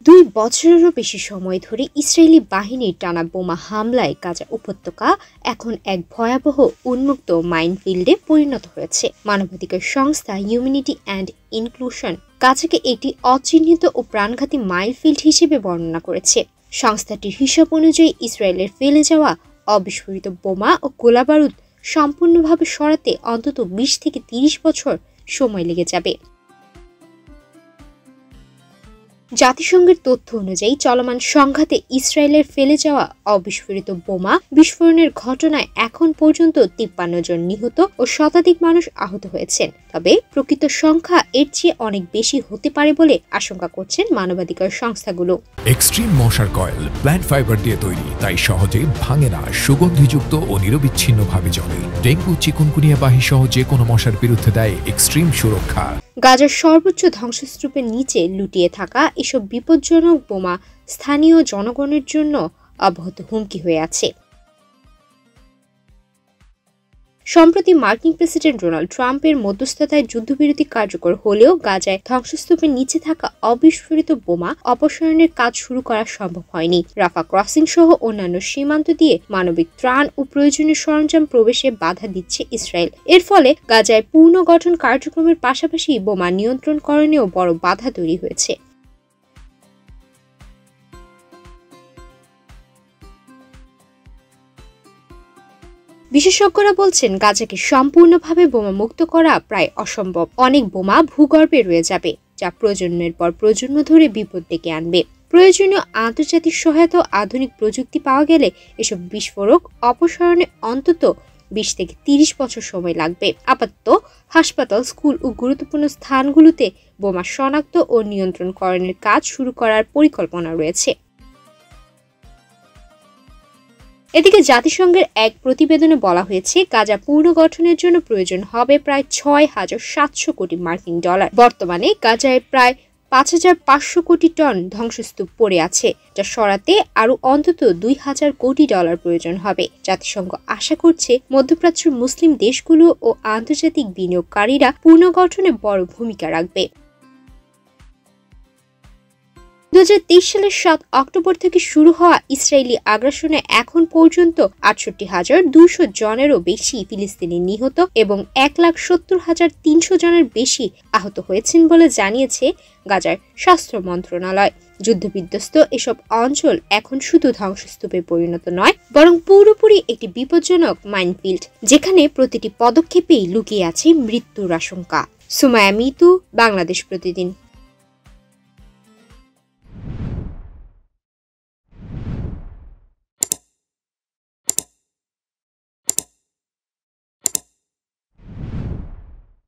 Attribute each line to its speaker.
Speaker 1: 2 বছরেরও বেশি সময় ধরে ইসরায়েলি বাহিনীর টানা বোমা হামলায় গাজা উপত্যকা এখন এক ভয়াবহ উন্মুক্ত মাইনফিল্ডে পরিণত হয়েছে। মানবাধিকার সংস্থা হিউম্যানিটি অ্যান্ড ইনক্লুশন গাজাকে একটি অচিহ্নিত ও প্রাণঘাতী মাইলফিল্ড হিসেবে বর্ণনা করেছে। সংস্থাটির হিসাব অনুযায়ী ইসরায়েলের ফেলে যাওয়া অবিস্ফোরিত বোমা ও গোলাবারুদ সম্পূর্ণভাবে সরাতে অন্তত 20 থেকে 30 বছর সময় লেগে যাবে। জাতিসংঘের তথ্য অনুযায়ী চলমান সংঘাতে ইসরায়েলের ফেলে যাওয়া অবিস্ফোরিত বোমা বিস্ফোরণের ঘটনায় এখন পর্যন্ত 53 জন নিহত ও শতাধিক মানুষ আহত হয়েছেন। তবে প্রকৃত সংখ্যা এর চেয়ে অনেক বেশি হতে পারে বলে আশঙ্কা করছেন মানবাধিকার সংস্থাগুলো।
Speaker 2: এক্সট্রিম মশার কয়েল প্ল্যান্ট ফাইবার দিয়ে তৈরি, তাই সহজে ভাঙে না, সুগন্ধিযুক্ত ও নিরবিচ্ছিন্নভাবে জ্বলে। ডেঙ্গু, চিকুনগুনিয়া বাহি সহ যে কোনো মশার বিরুদ্ধে দেয় এক্সট্রিম সুরক্ষা।
Speaker 1: গাজার সর্বোচ্চ ধ্বংসস্তূপের নিচে লুটিয়ে থাকা এসব বিপজ্জনক বোমা স্থানীয় জনগণের জন্য অব্যাহত হুমকি হয়ে আছে। সম্প্রতি মার্কিন প্রেসিডেন্ট ডোনাল্ড ট্রাম্পের মধ্যস্থতায় যুদ্ধবিরতি কার্যকর হলেও গাজায় ধ্বংসস্তূপের নিচে থাকা অবিস্ফোরিত বোমা অপসারণের কাজ শুরু করা সম্ভব হয়নি। রাফা ক্রসিং সহ অন্যান্য সীমান্ত দিয়ে মানবিক ত্রাণ ও প্রয়োজনীয় সরঞ্জাম প্রবেশে বাধা দিচ্ছে ইসরায়েল। এর ফলে গাজায় পুনর্গঠন কার্যক্রমের পাশাপাশি বোমা নিয়ন্ত্রণকরণেও বড় বাধা তৈরি হয়েছে। বিশেষজ্ঞরা বলছেন গাজাকে সম্পূর্ণভাবে বোমা মুক্ত করা প্রায় অসম্ভব। অনেক বোমা ভূগর্ভে রয়ে যাবে, যা প্রজন্মের পর প্রজন্ম ধরে বিপদ ডেকে আনবে। প্রয়োজনীয় আন্তর্জাতিক সহায়তা ও আধুনিক প্রযুক্তি পাওয়া গেলে এসব বিস্ফোরক অপসারণে অন্তত 20 থেকে 30 বছর সময় লাগবে। আপাতত হাসপাতাল, স্কুল ও গুরুত্বপূর্ণ স্থানগুলোতে বোমা শনাক্ত ও নিয়ন্ত্রণকরণের কাজ শুরু করার পরিকল্পনা রয়েছে। এদিকে জাতিসংঘের এক প্রতিবেদনে বলা হয়েছে, গাজা পুনর্গঠনের জন্য প্রয়োজন হবে প্রায় 6,700 কোটি মার্কিন ডলার। বর্তমানে গাজায় প্রায় 5,500 কোটি টন ধ্বংসস্তূপ পড়ে আছে, যা সরাতে আরও অন্তত 2,000 কোটি ডলার প্রয়োজন হবে। জাতিসংঘ আশা করছে মধ্যপ্রাচ্যের মুসলিম দেশগুলো ও আন্তর্জাতিক বিনিয়োগকারীরা পুনর্গঠনে বড় ভূমিকা রাখবে। 2023 সালের 7 অক্টোবর থেকে শুরু হওয়া ইসরায়েলি আগ্রাসনে এখন পর্যন্ত 68,200 জনেরও বেশি ফিলিস্তিনি নিহত এবং 1,70,300 জনের বেশি আহত হয়েছেন বলে জানিয়েছে গাজার স্বাস্থ্য মন্ত্রণালয়। যুদ্ধবিধ্বস্ত এসব অঞ্চল এখন শুধু ধ্বংসস্তূপে পরিণত নয়, বরং পুরোপুরি একটি বিপজ্জনক মাইনফিল্ড, যেখানে প্রতিটি পদক্ষেপেই লুকিয়ে আছে মৃত্যুর আশঙ্কা। সুমায়া মিতু, বাংলাদেশ প্রতিদিন।